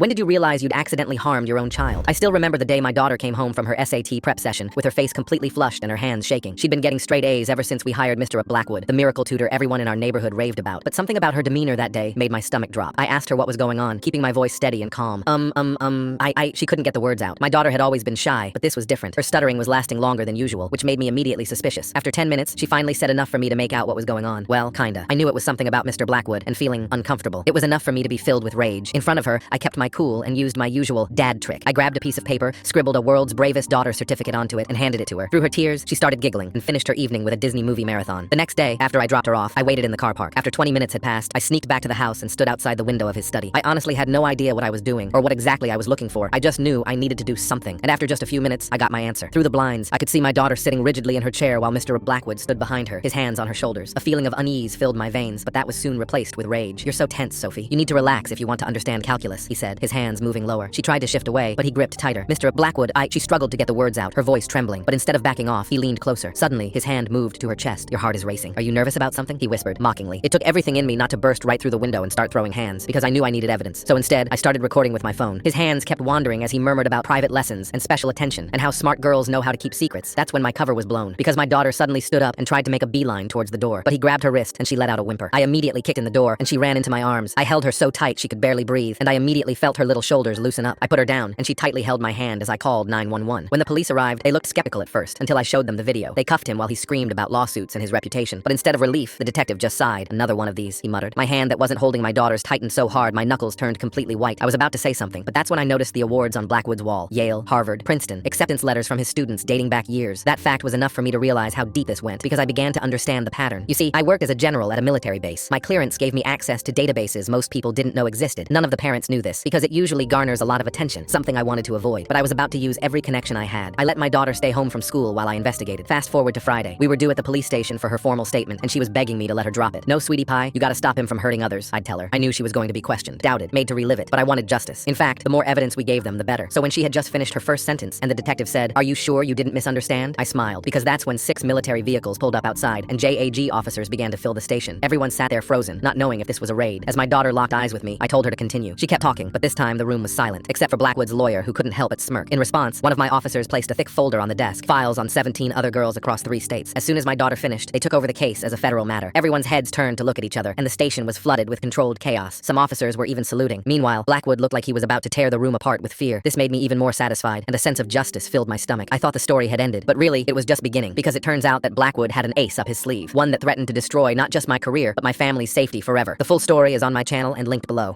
When did you realize you'd accidentally harmed your own child? I still remember the day my daughter came home from her SAT prep session with her face completely flushed and her hands shaking. She'd been getting straight A's ever since we hired Mr. Blackwood, the miracle tutor everyone in our neighborhood raved about. But something about her demeanor that day made my stomach drop. I asked her what was going on, keeping my voice steady and calm. She couldn't get the words out. My daughter had always been shy, but this was different. Her stuttering was lasting longer than usual, which made me immediately suspicious. After 10 minutes, she finally said enough for me to make out what was going on. Well, kinda. I knew it was something about Mr. Blackwood and feeling uncomfortable. It was enough for me to be filled with rage. In front of her, I kept my cool and used my usual dad trick. I grabbed a piece of paper, scribbled a world's bravest daughter certificate onto it, and handed it to her. Through her tears, she started giggling and finished her evening with a Disney movie marathon. The next day, after I dropped her off, I waited in the car park. After 20 minutes had passed, I sneaked back to the house and stood outside the window of his study. I honestly had no idea what I was doing or what exactly I was looking for. I just knew I needed to do something. And after just a few minutes, I got my answer. Through the blinds, I could see my daughter sitting rigidly in her chair while Mr. Blackwood stood behind her, his hands on her shoulders. A feeling of unease filled my veins, but that was soon replaced with rage. "You're so tense, Sophie. You need to relax if you want to understand calculus," he said, his hands moving lower. She tried to shift away, but he gripped tighter. "Mr. Blackwood, She struggled to get the words out, her voice trembling, but instead of backing off, he leaned closer. Suddenly, his hand moved to her chest. "Your heart is racing. Are you nervous about something?" he whispered, mockingly. It took everything in me not to burst right through the window and start throwing hands, because I knew I needed evidence. So instead, I started recording with my phone. His hands kept wandering as he murmured about private lessons and special attention, and how smart girls know how to keep secrets. That's when my cover was blown, because my daughter suddenly stood up and tried to make a beeline towards the door, but he grabbed her wrist and she let out a whimper. I immediately kicked in the door, and she ran into my arms. I held her so tight she could barely breathe, and I immediately felt her little shoulders loosen up. I put her down, and she tightly held my hand as I called 911. When the police arrived, they looked skeptical at first, until I showed them the video. They cuffed him while he screamed about lawsuits and his reputation, but instead of relief, the detective just sighed. "Another one of these," he muttered. My hand that wasn't holding my daughter's tightened so hard my knuckles turned completely white. I was about to say something, but that's when I noticed the awards on Blackwood's wall. Yale, Harvard, Princeton, acceptance letters from his students dating back years. That fact was enough for me to realize how deep this went, because I began to understand the pattern. You see, I worked as a general at a military base. My clearance gave me access to databases most people didn't know existed. None of the parents knew this, because it usually garners a lot of attention, something I wanted to avoid. But I was about to use every connection I had. I let my daughter stay home from school while I investigated. Fast forward to Friday. We were due at the police station for her formal statement, and she was begging me to let her drop it. "No, sweetie pie, you gotta stop him from hurting others," I'd tell her. I knew she was going to be questioned, doubted, made to relive it, but I wanted justice. In fact, the more evidence we gave them, the better. So when she had just finished her first sentence, and the detective said, "Are you sure you didn't misunderstand?" I smiled, because that's when 6 military vehicles pulled up outside, and JAG officers began to fill the station. Everyone sat there frozen, not knowing if this was a raid. As my daughter locked eyes with me, I told her to continue. She kept talking, but this time the room was silent, except for Blackwood's lawyer, who couldn't help but smirk. In response, one of my officers placed a thick folder on the desk, files on 17 other girls across 3 states. As soon as my daughter finished, they took over the case as a federal matter. Everyone's heads turned to look at each other, and the station was flooded with controlled chaos. Some officers were even saluting. Meanwhile, Blackwood looked like he was about to tear the room apart with fear. This made me even more satisfied, and a sense of justice filled my stomach. I thought the story had ended, but really, it was just beginning, because it turns out that Blackwood had an ace up his sleeve, one that threatened to destroy not just my career, but my family's safety forever. The full story is on my channel and linked below.